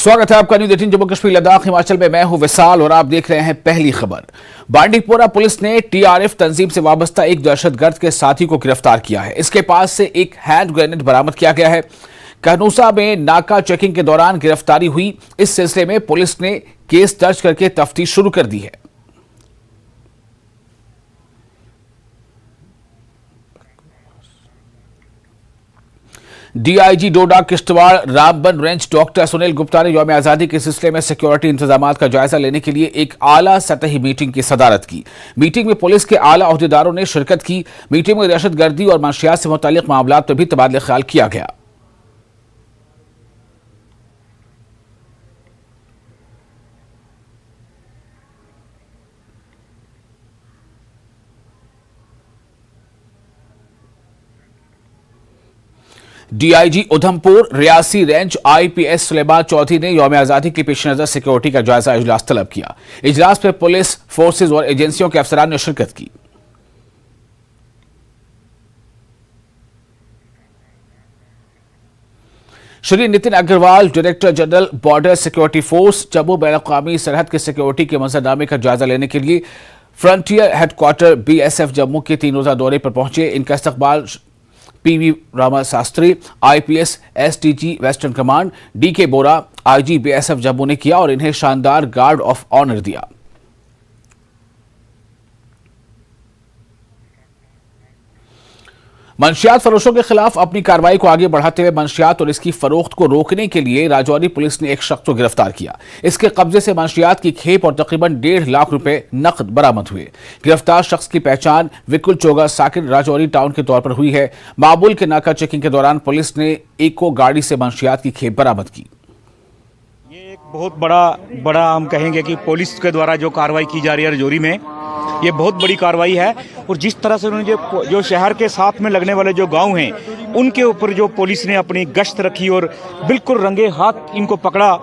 स्वागत है आपका न्यूज़ 18 जम्मू कश्मीर लद्दाख हिमाचल में। मैं हूं विशाल और आप देख रहे हैं पहली खबर। बांडीपोरा पुलिस ने टीआरएफ तंजीम से वाबस्ता एक दहशतगर्द के साथी को गिरफ्तार किया है। इसके पास से एक हैंड ग्रेनेड बरामद किया गया है। कहनूसा में नाका चेकिंग के दौरान गिरफ्तारी हुई। इस सिलसिले में पुलिस ने केस दर्ज करके तफ्तीश शुरू कर दी है। DIG Doda Kishtwar Ramban range doctor Sunil Gupta ने यौम आजादी के सिलसिले में सिक्योरिटी इंतजामात का जायजा लेने के लिए एक आला सतही मीटिंग की सदारत की। मीटिंग में पुलिस के आला ओहदेदारों ने शिरकत की। मीटिंग में दहशतगर्दी और मंशियात से मुताल्लिक मामलात पर भी तबादला ख्याल किया गया। DIG Udhampur Reasi range IPS Suleman Chaudhary ने यौम आजादी के पेश नजर सिक्योरिटी का जायजा इजलास तलब किया। इजलास में पुलिस फोर्सेज और एजेंसियों के अफसरान ने शिरकत की। Shri Nitin Agarwal director general border security force Jammu बैन अवी सरहद के सिक्योरिटी के मंजरनामे का जायजा लेने के लिए फ्रंटियर हेडक्वार्टर बीएसएफ जम्मू के 3 रोजा दौरे पर पहुंचे। इनका इस्तकबाल PV Rama Shastri IPS STG western command DK Bora IG BSF Jammu ने किया और इन्हें शानदार गार्ड ऑफ ऑनर दिया। मंशियात फरोशों के खिलाफ अपनी कार्रवाई को आगे बढ़ाते हुए मंशियात और इसकी फरोख्त को रोकने के लिए राजौरी पुलिस ने एक शख्स को गिरफ्तार किया। इसके कब्जे से मंशियात की खेप और तकरीबन 1.5 लाख रुपए नकद बरामद हुए। गिरफ्तार शख्स की पहचान विकुल चोगा साकिन राजौरी टाउन के तौर पर हुई है। माबुल के नाका चेकिंग के दौरान पुलिस ने इको गाड़ी से मंशियात की खेप बरामद की। ये एक बहुत बड़ा हम कहेंगे कि पुलिस के द्वारा जो कार्रवाई की जा रही है राजौरी में, ये बहुत बड़ी कार्रवाई है। और जिस तरह से उन्होंने जो शहर के साथ में लगने वाले जो गांव हैं उनके ऊपर जो पुलिस ने अपनी गश्त रखी और बिल्कुल रंगे हाथ इनको पकड़ा,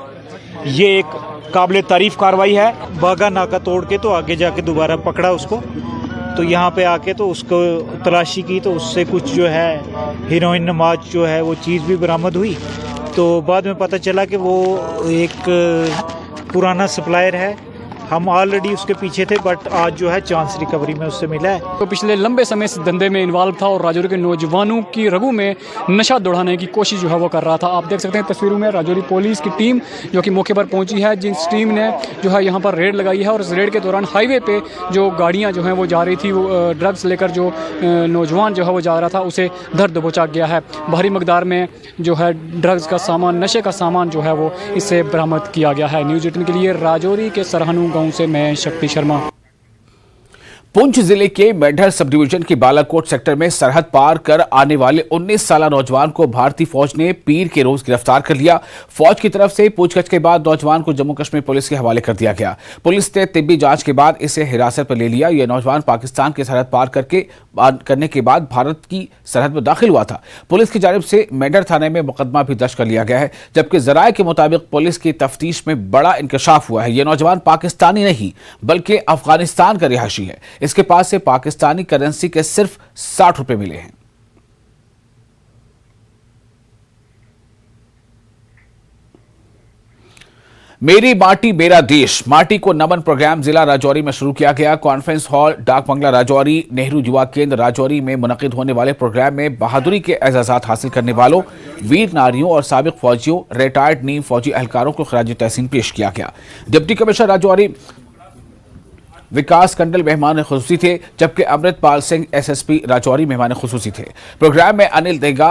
ये एक काबिल तारीफ कार्रवाई है। बागा नाका तोड़ के तो आगे जाके दोबारा पकड़ा उसको, तो यहाँ पे आके तो उसको तलाशी की तो उससे कुछ जो है हीरोइन नमाज जो है वो चीज़ भी बरामद हुई। तो बाद में पता चला कि वो एक पुराना सप्लायर है। हम ऑलरेडी उसके पीछे थे, बट आज जो है चांस रिकवरी में उससे मिला है। तो पिछले लंबे समय से धंधे में इन्वॉल्व था और राजौरी के नौजवानों की रगों में नशा दौड़ाने की कोशिश जो है वो कर रहा था। आप देख सकते हैं तस्वीरों में राजौरी पुलिस की टीम जो कि मौके पर पहुंची है, जिस टीम ने जो है यहाँ पर रेड लगाई है। और इस रेड के दौरान हाईवे पे जो गाड़ियाँ जो हैं वो जा रही थी, वो ड्रग्स लेकर जो नौजवान जो है वो जा रहा था उसे धर दबोचा गया है। भारी मकदार में जो है ड्रग्स का सामान, नशे का सामान जो है वो इससे बरामद किया गया है। न्यूज़ 18 के लिए राजौरी के सरहनू से मैं शक्ति शर्मा। पुंछ जिले के मेढर सब डिवीजन के बालाकोट सेक्टर में सरहद पार कर आने वाले 19 साल नौजवान को भारतीय फौज ने पीर के रोज गिरफ्तार कर लिया। फौज की तरफ से पूछताछ के बाद नौजवान को जम्मू कश्मीर पुलिस के हवाले कर दिया गया। पुलिस ने तिब्बी जांच के बाद इसे हिरासत पर ले लिया। यह नौजवान पाकिस्तान की सरहद पार करने के बाद भारत की सरहद में दाखिल हुआ था। पुलिस की जानिब से मेढर थाने में मुकदमा भी दर्ज कर लिया गया है, जबकि जराये के मुताबिक पुलिस की तफ्तीश में बड़ा इंकशाफ हुआ है। यह नौजवान पाकिस्तानी नहीं बल्कि अफगानिस्तान का रिहायशी है। इसके पास से पाकिस्तानी करेंसी के सिर्फ 60 रुपए मिले हैं। मेरी माटी मेरा देश माटी को नमन प्रोग्राम जिला राजौरी में शुरू किया गया। कॉन्फ्रेंस हॉल डाक बंगला राजौरी नेहरू युवा केंद्र राजौरी में मुनक्किद होने वाले प्रोग्राम में बहादुरी के एजाजात हासिल करने वालों, वीर नारियों और साबिक फौजियों, रिटायर्ड नीम फौजी एहलकारों को खराज तहसीन पेश किया गया। डिप्टी कमिश्नर राजौरी विकास कंडल मेहमान खुसूसी थे, जबकि अमृतपाल सिंह एसएसपी राजौरी मेहमान खुसूसी थे। प्रोग्राम में अनिल देगा,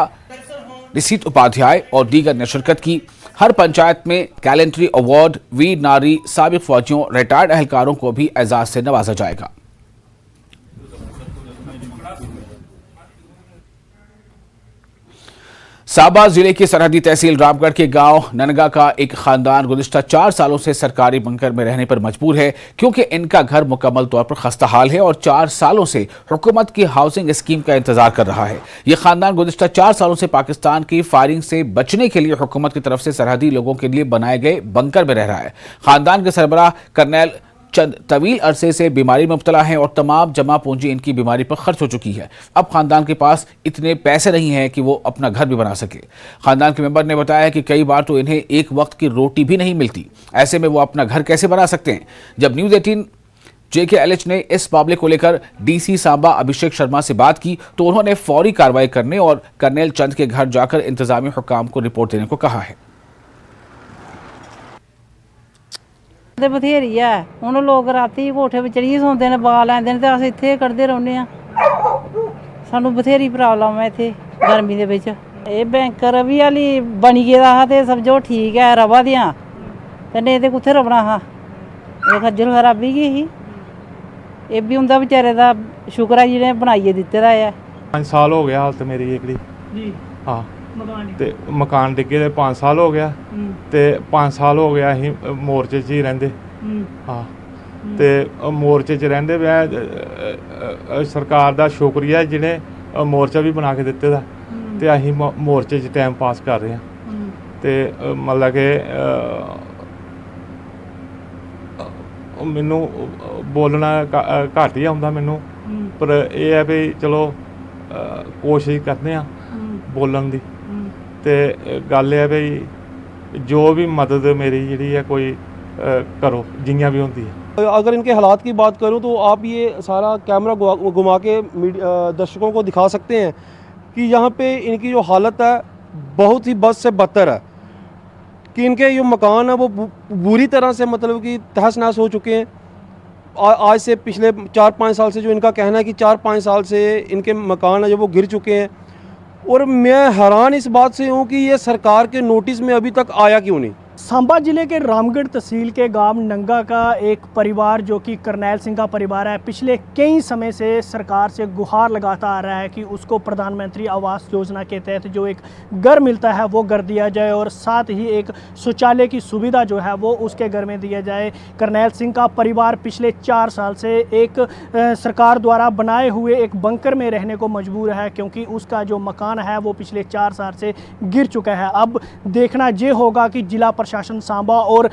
निशीत उपाध्याय और दीगर ने शिरकत की। हर पंचायत में कैलेंडरी अवार्ड, वीर नारी, साबिक फौजियों, रिटायर्ड एहलकारों को भी एजाज से नवाजा जाएगा। साबा जिले की सरहदी तहसील रामगढ़ के गांव ननगा का एक खानदान गुज़िश्ता 4 सालों से सरकारी बंकर में रहने पर मजबूर है, क्योंकि इनका घर मुकम्मल तौर पर खस्ता हाल है और 4 सालों से हुकूमत की हाउसिंग स्कीम का इंतजार कर रहा है। यह खानदान गुज़िश्ता 4 सालों से पाकिस्तान की फायरिंग से बचने के लिए हुकूमत की तरफ से सरहदी लोगों के लिए बनाए गए बंकर में रह रहा है। खानदान के सरबराह कर्नल चंद तवील अरसे से बीमारी में मुब्तला हैं और तमाम जमा पूंजी इनकी बीमारी पर खर्च हो चुकी है। अब खानदान के पास इतने पैसे नहीं हैं कि वो अपना घर भी बना सके। खानदान के मेंबर ने बताया कि कई बार तो इन्हें एक वक्त की रोटी भी नहीं मिलती। ऐसे में वो अपना घर कैसे बना सकते हैं। जब न्यूज़ 18 JKLH ने इस मामले को लेकर DC सांबा अभिषेक शर्मा से बात की तो उन्होंने फौरी कार्रवाई करने और कर्नल चंद के घर जाकर इंतजामी हुकाम को रिपोर्ट देने को कहा है। ਤੇ ਬਥੇਰੀ ਆ ਹੁਣ ਲੋਕ ਰਾਤੀ ਕੋਠੇ ਵਿੱਚ ਚੜੀਏ ਸੌਂਦੇ ਨੇ ਬਾਲ ਲੈਂਦੇ ਨੇ ਤੇ ਅਸੀਂ ਇੱਥੇ ਕੱਢਦੇ ਰਹਿੰਦੇ ਆ। ਸਾਨੂੰ ਬਥੇਰੀ ਪ੍ਰੋਬਲਮ ਹੈ ਇੱਥੇ ਗਰਮੀ ਦੇ ਵਿੱਚ। ਇਹ ਬੈਂਕਰ ਵੀ ਹਾਲੀ ਬਣੀ ਗਿਆ ਤੇ ਸਮਝੋ ਠੀਕ ਹੈ ਰਵਾ ਦੀਆਂ ਤੇ ਨਹੀਂ ਤੇ ਕਿੱਥੇ ਰਵਣਾ ਹਾਂ। ਇਹ ਖੱਜਲ ਖਰਾਬੀ ਗਈ ਸੀ ਇਹ ਵੀ ਹੁੰਦਾ ਵਿਚਾਰੇ ਦਾ ਸ਼ੁਕਰ ਹੈ ਜਿਹਨੇ ਬਣਾਈਏ ਦਿੱਤੇ ਦਾ ਆ। 5 साल हो गया हालत मेरी एकड़ी जी हाँ ਤੇ ਮਕਾਨ ਡਿੱਗੇ ਦੇ 5 ਸਾਲ ਹੋ ਗਿਆ ਤੇ 5 ਸਾਲ ਹੋ ਗਿਆ ਅਸੀਂ ਮੋਰਚੇ 'ਚ ਹੀ ਰਹਿੰਦੇ ਹਾਂ ਤੇ ਮੋਰਚੇ 'ਚ ਰਹਿੰਦੇ ਮੈਂ ਸਰਕਾਰ ਦਾ ਸ਼ੁਕਰੀਆ ਜਿਹਨੇ ਮੋਰਚਾ ਵੀ ਬਣਾ ਕੇ ਦਿੱਤੇ ਦਾ ਤੇ ਅਸੀਂ ਮੋਰਚੇ 'ਚ ਟਾਈਮ ਪਾਸ ਕਰ ਰਹੇ ਹਾਂ ਤੇ ਮਤਲਬ ਕਿ ਮੈਨੂੰ ਬੋਲਣਾ ਘੱਟ ਹੀ ਆਉਂਦਾ ਮੈਨੂੰ ਪਰ ਇਹ ਹੈ ਵੀ ਚਲੋ ਕੋਸ਼ਿਸ਼ ਕਰਦੇ ਹਾਂ ਬੋਲਣ ਦੀ ਤੇ ਗੱਲ ਇਹ ਹੈ ਵੀ जो भी मदद मेरी जी है कोई करो जियां भी होती है। अगर इनके हालात की बात करूं तो आप ये सारा कैमरा घुमा के दर्शकों को दिखा सकते हैं कि यहाँ पे इनकी जो हालत है बहुत ही बद से बदतर है कि इनके जो मकान है वो बुरी तरह से मतलब कि तहस नहस हो चुके हैं। आज से पिछले 4-5 साल से जो इनका कहना है कि 4-5 साल से इनके मकान है जो वो गिर चुके हैं और मैं हैरान इस बात से हूँ कि ये सरकार के नोटिस में अभी तक आया क्यों नहीं। सांबा जिले के रामगढ़ तहसील के गांव नंगा का एक परिवार जो कि करनैल सिंह का परिवार है पिछले कई समय से सरकार से गुहार लगाता आ रहा है कि उसको प्रधानमंत्री आवास योजना के तहत जो एक घर मिलता है वो घर दिया जाए और साथ ही एक शौचालय की सुविधा जो है वो उसके घर में दिया जाए। करनैल सिंह का परिवार पिछले 4 साल से एक सरकार द्वारा बनाए हुए एक बंकर में रहने को मजबूर है क्योंकि उसका जो मकान है वो पिछले 4 साल से गिर चुका है। अब देखना ये होगा कि जिला प्रशासन सांबा और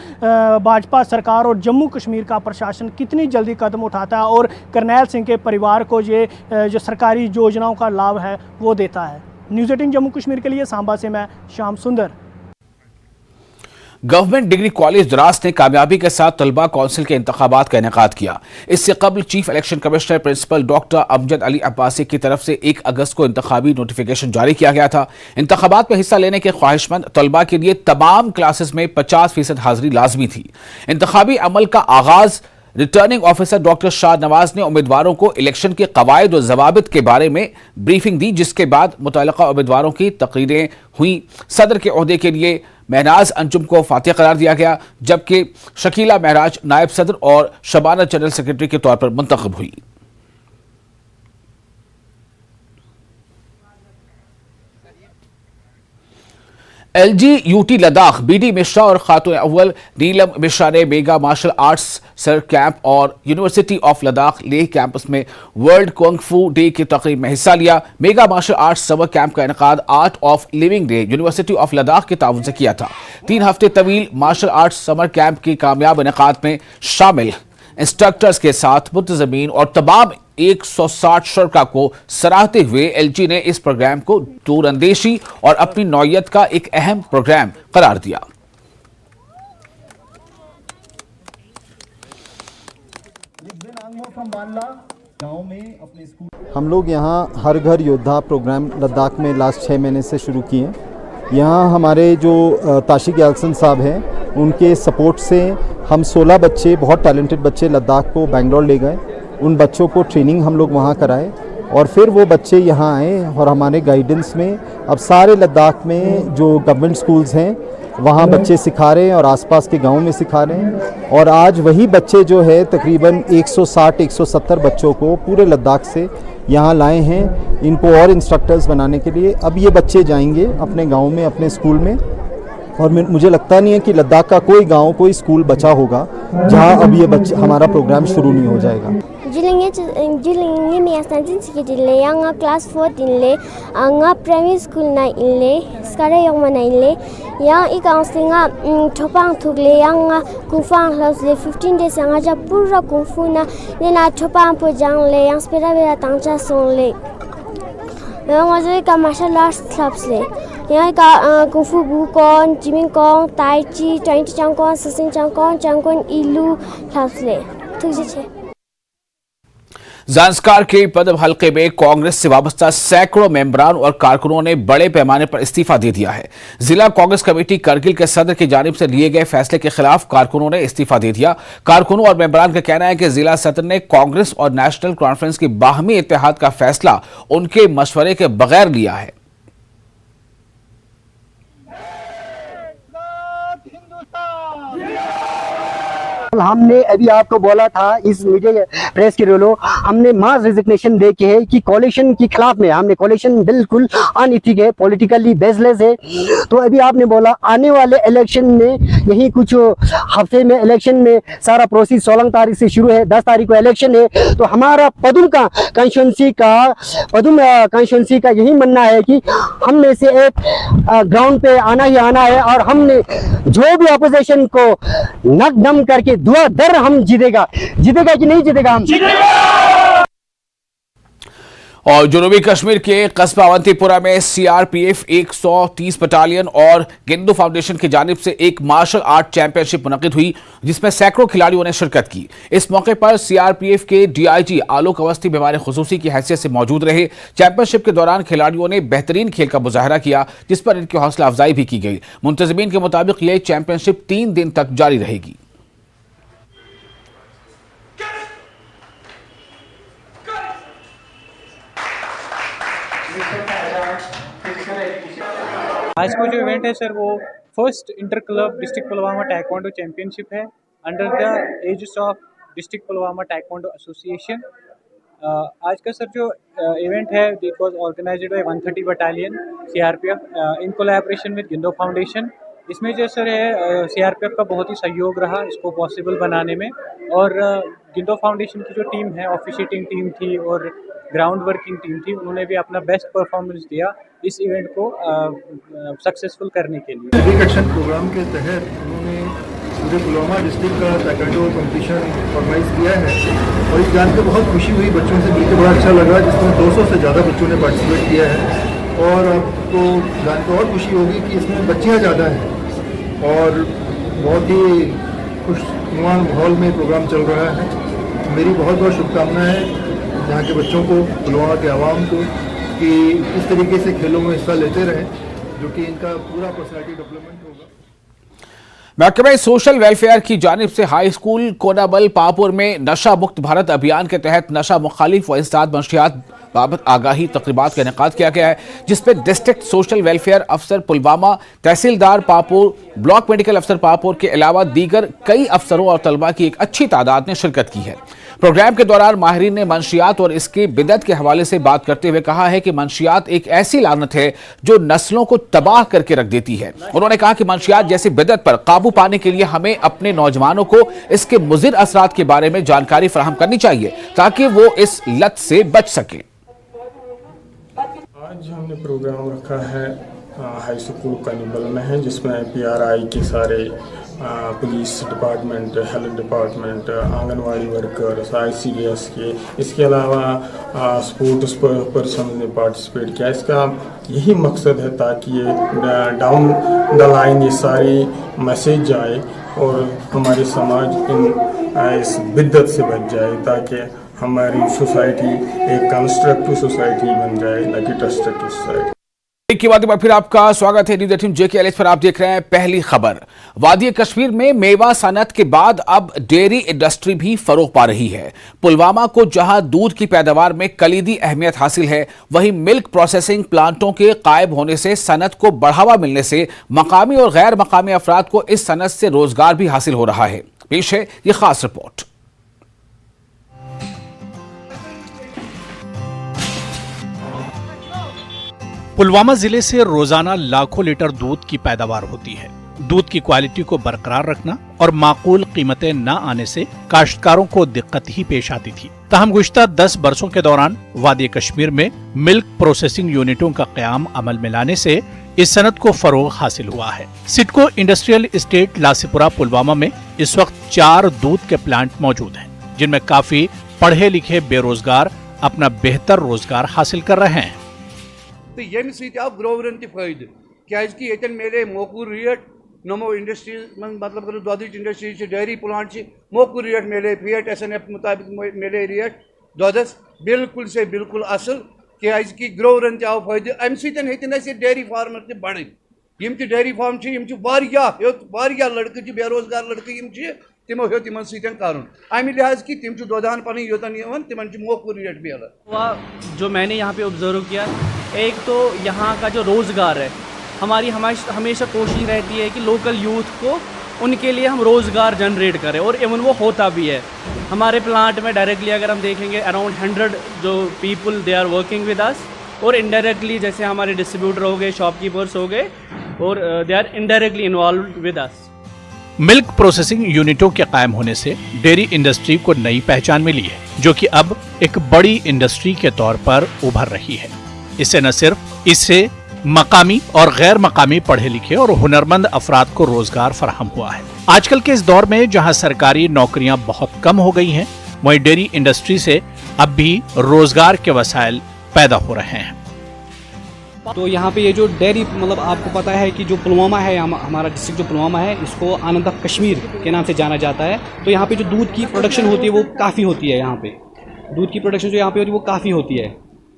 भाजपा सरकार और जम्मू कश्मीर का प्रशासन कितनी जल्दी कदम उठाता है और करनैल सिंह के परिवार को ये जो सरकारी योजनाओं का लाभ है वो देता है। न्यूज़ 18 जम्मू कश्मीर के लिए सांबा से मैं श्याम सुंदर। गवर्नमेंट डिग्री कॉलेज द्रास ने कामयाबी के साथ तलबा कौंसिल के इंतखाबात का इनेकाद किया। इससे कबल chief election commissioner principal doctor Amjad Ali Abbasi की तरफ से 1 अगस्त को इंतखाबी नोटिफिकेशन जारी किया गया था। इंतखाबात में हिस्सा लेने के ख्वाहिशमंद तलबा के लिए तमाम क्लासेस में 50% हाजिरी लाजमी थी। इंतखाबी अमल का आगाज returning officer doctor Shah Nawaz ने उम्मीदवारों को इलेक्शन के कवायद और जवाबित के बारे में ब्रीफिंग दी, जिसके बाद मुतल्लिका उम्मीदवारों की तकरीरें हुई। सदर के ओहदे के लिए महनाज अंजुम को फातिह करार दिया गया, जबकि शकीला महराज नायब सदर और शबाना जनरल सेक्रेटरी के तौर पर मुंतखब हुई। LGUT लद्दाख BD मिश्रा और खातून अव्वल नीलम मिश्रा ने mega martial arts sir camp और university of Ladakh Leh campus में वर्ल्ड कुंग फू डे की तकरीब में हिस्सा लिया। Mega martial arts summer camp का इनेकाद art of living day university of Ladakh के ताउन से किया था। 3 हफ्ते तवील मार्शल आर्ट्स समर कैंप के कामयाब इनेकाद में शामिल इंस्ट्रक्टर्स के साथ मुतज़मीन और तमाम 160 शुरका को सराहते हुए LG ने इस प्रोग्राम को दूरअंदेशी और अपनी नौयत का एक अहम प्रोग्राम करार दिया। हम लोग यहाँ हर घर योद्धा प्रोग्राम लद्दाख में लास्ट 6 महीने से शुरू किए। यहाँ हमारे जो ताशिक यालसन साहब हैं उनके सपोर्ट से हम 16 बच्चे, बहुत टैलेंटेड बच्चे लद्दाख को बेंगलोर ले गए। उन बच्चों को ट्रेनिंग हम लोग वहाँ कराए और फिर वो बच्चे यहाँ आए और हमारे गाइडेंस में अब सारे लद्दाख में जो गवर्नमेंट स्कूल्स हैं वहाँ बच्चे सिखा रहे हैं और आसपास के गाँव में सिखा रहे हैं। और आज वही बच्चे जो है तकरीबन 160-170 बच्चों को पूरे लद्दाख से यहाँ लाए हैं इनको और इंस्ट्रक्टर्स बनाने के लिए। अब ये बच्चे जाएंगे अपने गांव में, अपने स्कूल में, और मुझे लगता नहीं है कि लद्दाख का कोई गांव, कोई स्कूल बचा होगा जहां अब ये बच्चे हमारा प्रोग्राम शुरू नहीं हो जाएगा। Julingi mi astantin sikidile yang class 4 dinle anga primary school na inle skare yang mana inle yang ikauslinga chopang thugle yang kufang lausle 15 days yang aja pura kufu na nena chopang pojang le yang spera bera tangcha songle yang aja ka martial arts clubs le yang ka kufu bukon jiming kong tai chi twenty changkon sasing changkon ilu clubs le तुझे ज़ांस्कार के पदम हलके में कांग्रेस से वाबस्ता सैकड़ों मेंबरान और कारकुनों ने बड़े पैमाने पर इस्तीफा दे दिया है। जिला कांग्रेस कमेटी करगिल के सदर की जानिब से लिए गए फैसले के खिलाफ कारकुनों ने इस्तीफा दे दिया। कारकुनों और मेंबरान का कहना है कि जिला सदर ने कांग्रेस और नेशनल कॉन्फ्रेंस की बाहमी इत्तेहाद का फैसला उनके मशवरे के बगैर लिया है। हमने अभी आपको बोला था इस मीडिया प्रेस के रोलो हमने मास रेजिग्नेशन दे के है कि कोलिशन के खिलाफ में हमने कोलिशन बिल्कुल अनइथिक है, पॉलिटिकली बेसलेस है। तो अभी आपने बोला आने वाले इलेक्शन में यही कुछ हफ्ते में इलेक्शन में सारा प्रोसेस 16 तारीख से शुरू है, 10 तारीख को इलेक्शन है। तो हमारा पदुम कॉन्स्टिट्यूंसी का यही मानना है कि हम में से एक ग्राउंड पे आना ही आना है और हमने जो भी अपोजिशन को नक दम करके दुआ दर हम जीतेगा कि नहीं जीतेगा हम और जनूबी कश्मीर के कस्बा अवंतीपुरा में सीआरपीएफ 130 बटालियन और गिंदू फाउंडेशन की जानिब से एक मार्शल आर्ट चैंपियनशिप मुनक्किद हुई जिसमें सैकड़ों खिलाड़ियों ने शिरकत की। इस मौके पर सीआरपीएफ के डीआईजी आलोक अवस्थी बीमार खुसूसी की हैसियत से मौजूद रहे। चैंपियनशिप के दौरान खिलाड़ियों ने बेहतरीन खेल का मुजाहरा किया जिस पर इनकी हौसला अफजाई भी की गई। मुंतजिमीन के मुताबिक यह चैंपियनशिप 3 दिन तक जारी रहेगी। आज को जो इवेंट है सर वो first inter club district Pulwama taekwondo championship है under the aegis of district Pulwama taekwondo association. आज का सर जो इवेंट है it was organized by 130 battalion CRPF in collaboration with गिंदो फाउंडेशन। इसमें जो सर है सीआरपीएफ का बहुत ही सहयोग रहा इसको पॉसिबल बनाने में और गिंदो फाउंडेशन की जो टीम है ऑफिशिएटिंग टीम थी और ग्राउंड वर्किंग टीम थी उन्होंने भी अपना बेस्ट परफॉर्मेंस दिया इस इवेंट को सक्सेसफुल करने के लिए। सिविक एक्शन प्रोग्राम के तहत उन्होंने पूरे पुलवामा डिस्ट्रिक्ट का ताइक्वांडो कंपटीशन ऑर्गेनाइज किया है और इस जान के बहुत खुशी हुई, बच्चों से मिलकर बड़ा अच्छा लगा जिसमें 200 से ज़्यादा बच्चों ने पार्टिसिपेट किया है। और आपको जान के और खुशी होगी कि इसमें बच्चियाँ ज़्यादा हैं और बहुत ही खुशनुमा माहौल में प्रोग्राम चल रहा है। मेरी बहुत बहुत शुभकामनाएं हैं यहाँ के बच्चों को, पुलवामा के आवाम को कि इस तरीके से खेलों में हिस्सा लेते रहें जो कि इनका पूरा पर्सनैलिटी डेवलपमेंट होगा। महकमे सोशल वेलफेयर की जानिब से हाई स्कूल कोनाबल पापुर में नशा मुक्त भारत अभियान के तहत नशा मुखालिफ व इंसदाद मंशियात बाबत आगाही तकरीबात का इनेकाद किया गया है जिसमें डिस्ट्रिक्ट सोशल वेलफेयर अफसर पुलवामा, तहसीलदार पापुर, ब्लॉक मेडिकल अफसर पापुर के अलावा दीगर कई अफसरों और तलबा की एक अच्छी तादाद ने शिरकत की है। प्रोग्राम के दौरान माहिरीन ने मंशियात और इसके बिदत के हवाले से बात करते हुए कहा है कि मंशियात एक ऐसी लानत है जो नस्लों को तबाह करके रख देती है। उन्होंने कहा कि मंशियात जैसी बिदत पर काबू पाने के लिए हमें अपने नौजवानों को इसके मुज़िर असरात के बारे में जानकारी फराहम करनी चाहिए ताकि वो इस लत से बच सके। आज हमने प्रोग्राम रखा है हाई स्कूल कनिबल में है जिसमें पीआरआई के सारे police department, health department, anganwadi workers, ICDS के, इसके अलावा स्पोर्ट्स पर्सन ने पार्टिसिपेट किया। इसका यही मकसद है ताकि ये डाउन द लाइन ये सारी मैसेज जाए और हमारे समाज इस बिद्दत से बच जाए ताकि हमारी सोसाइटी एक कंस्ट्रक्टिव सोसाइटी बन जाए ना कि डिस्ट्रक्टिव सोसाइटी। की बात में फिर आपका स्वागत है। न्यूज़ 18 JKLH पर आप देख रहे हैं पहली खबर। वादी कश्मीर में मेवा सनत के बाद अब डेयरी इंडस्ट्री भी फरोग पा रही है। पुलवामा को जहां दूध की पैदावार में कलीदी अहमियत हासिल है वहीं मिल्क प्रोसेसिंग प्लांटों के कायम होने से सनत को बढ़ावा मिलने से मकामी और गैर मकामी अफराद को इस सनत से रोजगार भी हासिल हो रहा है। पेश है ये खास रिपोर्ट। पुलवामा जिले से रोजाना लाखों लीटर दूध की पैदावार होती है। दूध की क्वालिटी को बरकरार रखना और माकूल कीमतें न आने से काश्तकारों को दिक्कत ही पेश आती थी। ताहम गुज़श्ता 10 बरसों के दौरान वादी कश्मीर में मिल्क प्रोसेसिंग यूनिटों का क़याम अमल में लाने से इस सनत को फरोग हासिल हुआ है। सिडको इंडस्ट्रियल एस्टेट लासीपुरा पुलवामा में इस वक्त 4 दूध के प्लांट मौजूद हैं, जिनमें काफी पढ़े लिखे बेरोजगार अपना बेहतर रोजगार हासिल कर रहे हैं। तो ये ग्रोवरन फायदे क्या मेरे मोकूर रेट नमो इंडस्ट्रीज मतलब दुध इंडस्ट्री डेयरी प्लांट मोकूर रेट मिले फीएट SNF मुताबिक मिले रेट दुधस बिल्कुल से बिल्कुल असल क्या ग्रोवरन आव फायदे अम सत डेयरी फार्मर ते बढ़ डेयरी फार्म लड़के बेरोजगार लड़के तिमो हे तिमन सतन कर अमि लिहाज कि तिम दोदान पन योतन तिमन मोकूर रेट मिलन। जो मैंने यहाँ पे ऑब्जर्व किया, एक तो यहाँ का जो रोज़गार है, हमारी हमेशा कोशिश रहती है कि लोकल यूथ को उनके लिए हम रोज़गार जनरेट करें, और इवन वो होता भी है। हमारे प्लांट में डायरेक्टली अगर हम देखेंगे अराउंड 100 जो people they are working with us, और इनडायरेक्टली जैसे हमारे डिस्ट्रीब्यूटर हो गए, शॉपकीपर्स हो गए, और they are indirectly involved with us. Milk processing यूनिटों के कायम होने से डेयरी इंडस्ट्री को नई पहचान मिली है, जो कि अब एक बड़ी इंडस्ट्री के तौर पर उभर रही है। इससे मकामी और गैर मकामी पढ़े लिखे और हुनरमंद अफराद को रोजगार फराहम हुआ है। आजकल के इस दौर में जहां सरकारी नौकरियां बहुत कम हो गई हैं, वहीं डेयरी इंडस्ट्री से अब भी रोजगार के वसाइल पैदा हो रहे हैं। तो यहाँ पे ये जो डेयरी मतलब आपको पता है कि जो पुलवामा है, हमारा डिस्ट्रिक्ट जो पुलवामा है, इसको आनंद ऑफ कश्मीर के नाम से जाना जाता है। तो यहाँ पे जो दूध की प्रोडक्शन होती है वो काफ़ी होती है। यहाँ पे दूध की प्रोडक्शन जो यहाँ पे होती है वो काफ़ी होती है।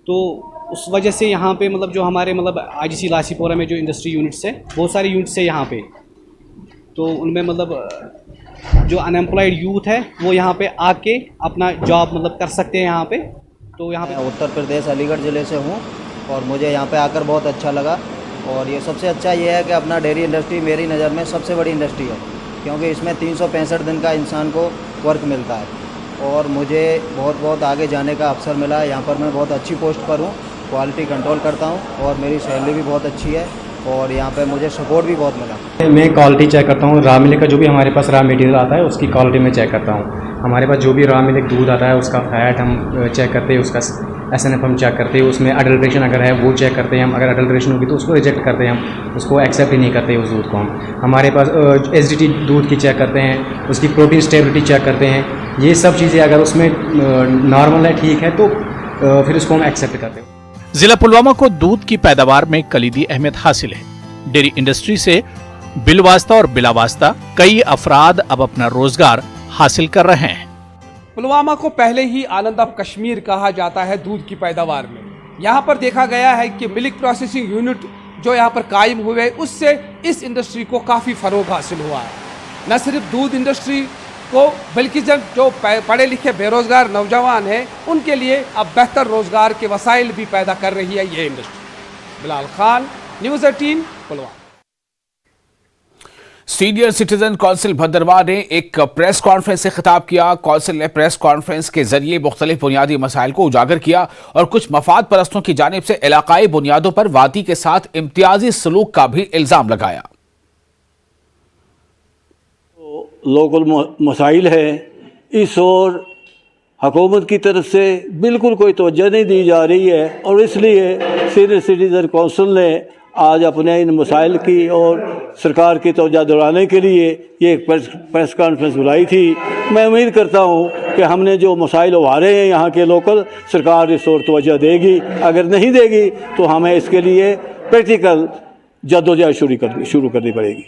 तो उस वजह से यहाँ पे मतलब जो हमारे मतलब IGC लासीपुरा में जो इंडस्ट्री यूनिट्स है, बहुत सारे यूनिट्स है यहाँ पे, तो उनमें मतलब जो अनएम्प्लॉयड यूथ है वो यहाँ पे आके अपना जॉब मतलब कर सकते हैं यहाँ पे। तो यहाँ पे उत्तर प्रदेश अलीगढ़ ज़िले से हूँ और मुझे यहाँ पे आकर बहुत अच्छा लगा। और ये सबसे अच्छा ये है कि अपना डेयरी इंडस्ट्री मेरी नज़र में सबसे बड़ी इंडस्ट्री है, क्योंकि इसमें 365 दिन का इंसान को वर्क मिलता है। और मुझे बहुत आगे जाने का अवसर मिला है। यहाँ पर मैं बहुत अच्छी पोस्ट पर हूँ, क्वालिटी कंट्रोल करता हूँ और मेरी सैलरी भी बहुत अच्छी है और यहाँ पे मुझे सपोर्ट भी बहुत मिला। मैं क्वालिटी चेक करता हूँ, रॉ मिल्क का जो भी हमारे पास रॉ मटेरियल आता है उसकी क्वालिटी में चेक करता हूँ। हमारे पास जो भी रॉ मिल्क दूध आता है उसका फैट हम चेक करते हैं, उसका SNF हम चेक करते हैं, उसमें अडल्ट्रेशन अगर है वो चेक करते हैं हम। अगर अडल्ट्रेशन होगी तो उसको रिजेक्ट करते हैं हम, उसको एक्सेप्ट ही नहीं करते उस दूध को हम। हमारे पास SDT दूध की चेक करते हैं, उसकी प्रोटीन स्टेबिलिटी चेक करते हैं। ये सब चीज़ें अगर उसमें नॉर्मल है, ठीक है, तो फिर उसको हम एक्सेप्ट करते हैं। जिला पुलवामा को दूध की पैदावार में कलीदी अहमियत हासिल है। डेयरी इंडस्ट्री से बिलवास्ता और बिलावास्ता कई अफराद अब अपना रोजगार हासिल कर रहे हैं। पुलवामा को पहले ही आनंद ऑफ कश्मीर कहा जाता है दूध की पैदावार में। यहाँ पर देखा गया है कि मिल्क प्रोसेसिंग यूनिट जो यहाँ पर कायम हुए, उससे इस इंडस्ट्री को काफ़ी फ़रोग हासिल हुआ है। न सिर्फ दूध इंडस्ट्री को, बल्कि जो पढ़े लिखे बेरोज़गार नौजवान हैं उनके लिए अब बेहतर रोज़गार के वसाइल भी पैदा कर रही है ये industry. Bilal Khan, news 18, Pulwama. Senior citizen council Bhaderwah ने एक प्रेस कॉन्फ्रेंस से खिताब किया। कौंसिल ने प्रेस कॉन्फ्रेंस के जरिए मुख्तलिफ बुनियादी मसाइल को उजागर किया और कुछ मफाद परस्तों की जानिब से इलाकाई बुनियादों पर वादी के साथ इम्तियाजी सलूक का भी इल्ज़ाम लगाया। लोकल मसाइल है, इस और हुकूमत की तरफ से बिल्कुल कोई तवज्जो नहीं दी जा रही है और इसलिए सीनियर सिटीजन कौंसिल ने आज अपने इन मसाइल की और सरकार की तवज्जो दिलाने के लिए ये एक प्रेस कॉन्फ्रेंस बुलाई थी। मैं उम्मीद करता हूँ कि हमने जो मसाइल उभारे हैं यहाँ के लोकल, सरकार इस और तवज्जो देगी। अगर नहीं देगी तो हमें इसके लिए प्रैक्टिकल जद्दोजहद शुरू करनी पड़ेगी।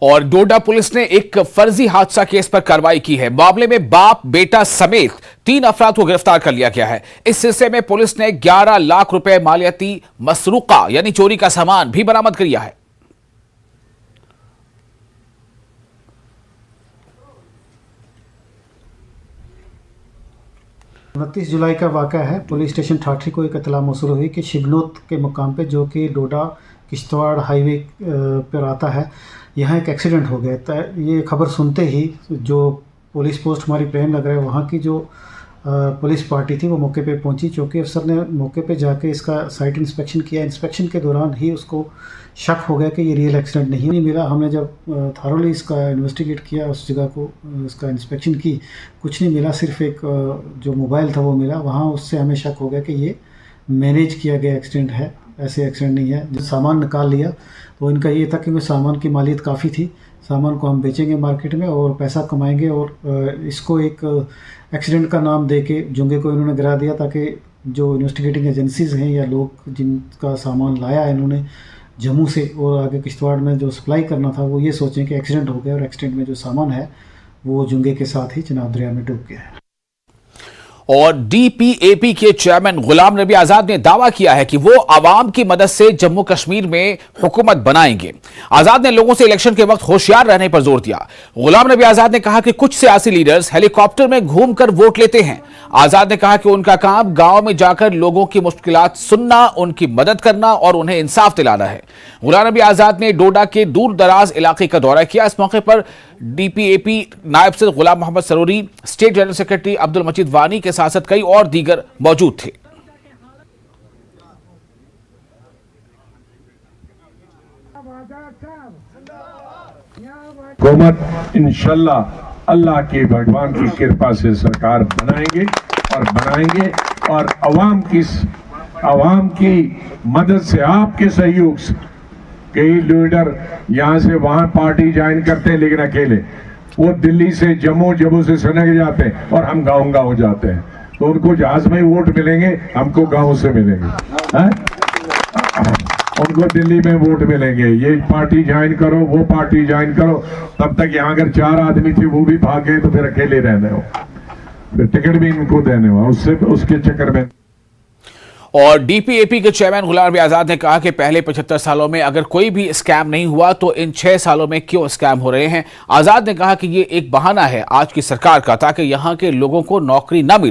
और डोडा पुलिस ने एक फर्जी हादसा केस पर कार्रवाई की है। मामले में बाप बेटा समेत 3 अफराद को गिरफ्तार कर लिया गया है। इस सिलसिले में पुलिस ने 11 लाख रुपए मालियाती मसरूका यानी चोरी का सामान भी बरामद किया है। 29 जुलाई का वाक़ा है। पुलिस स्टेशन ठाठरी को एक इत्तला मौसूल हुई कि शिबनोत के मुकाम पे, जो कि डोडा किश्तवाड़ हाईवे पर आता है, यहाँ एक एक्सीडेंट हो गया। ये खबर सुनते ही जो पुलिस पोस्ट हमारी प्रेम नगर है, वहाँ की जो पुलिस पार्टी थी वो मौके पे पहुंची। चौकी अफसर ने मौके पे जाके इसका साइट इंस्पेक्शन किया। इंस्पेक्शन के दौरान ही उसको शक हो गया कि ये रियल एक्सीडेंट नहीं मिला। हमने जब थारोली इसका इन्वेस्टिगेट किया, उस जगह को इसका इंस्पेक्शन की, कुछ नहीं मिला, सिर्फ एक जो मोबाइल था वो मिला। वहाँ उससे हमें शक हो गया कि ये मैनेज किया गया एक्सीडेंट है, ऐसे एक्सीडेंट नहीं है। जब सामान निकाल लिया तो इनका ये था कि मैं सामान की मालियत काफ़ी थी, सामान को हम बेचेंगे मार्केट में और पैसा कमाएंगे, और इसको एक एक्सीडेंट का नाम दे के जुंगे को इन्होंने गिरा दिया ताकि जो इन्वेस्टिगेटिंग एजेंसीज़ हैं या लोग जिनका सामान लाया इन्होंने जम्मू से और आगे किश्तवाड़ में जो सप्लाई करना था, वो ये सोचें कि एक्सीडेंट हो गया और एक्सीडेंट में जो सामान है वो जुंगे के साथ ही चिनाब दरिया में डूब गया है। और डीपीएपी के चेयरमैन गुलाम नबी आजाद ने दावा किया है कि वो आवाम की मदद से जम्मू कश्मीर में हुकूमत बनाएंगे। आजाद ने लोगों से इलेक्शन के वक्त होशियार रहने पर जोर दिया। गुलाम नबी आजाद ने कहा कि कुछ सियासी लीडर्स हेलीकॉप्टर में घूमकर वोट लेते हैं। आजाद ने कहा कि उनका काम गांव में जाकर लोगों की मुश्किलात सुनना, उनकी मदद करना और उन्हें इंसाफ दिलाना है। गुलाम नबी आजाद ने डोडा के दूर दराज इलाके का दौरा किया। इस मौके पर डीपीएपी नायब सदर Ghulam Mohammad Saroori, state general secretary Abdul Majeed Wani के साथ कई और दीगर मौजूद थे। हुकूमत इंशाल्लाह अल्लाह के भगवान की कृपा से सरकार बनाएंगे और अवाम की मदद से, आपके सहयोग से। कई लीडर यहाँ से वहाँ पार्टी ज्वाइन करते हैं लेकिन अकेले, वो दिल्ली से जम्मू से सनक जाते हैं और हम गाँव जाते हैं, तो उनको जहाज में वोट मिलेंगे, हमको गाँव से मिलेंगे, उनको दिल्ली में वोट मिलेंगे। ये पार्टी ज्वाइन करो, वो पार्टी ज्वाइन करो, तब तक यहाँ अगर 4 आदमी थे वो भी भाग गए तो फिर अकेले रहने हो, फिर टिकट भी इनको देने हो, उसके चक्कर में। और डीपीएपी के चेयरमैन गुलाम नबी आजाद ने कहा कि पहले 75 सालों में अगर कोई भी स्कैम नहीं हुआ तो इन 6 सालों में क्यों स्कैम हो रहे हैं। आजाद ने कहा कि ये एक बहाना है आज की सरकार का ताकि यहां के लोगों को नौकरी न मिले।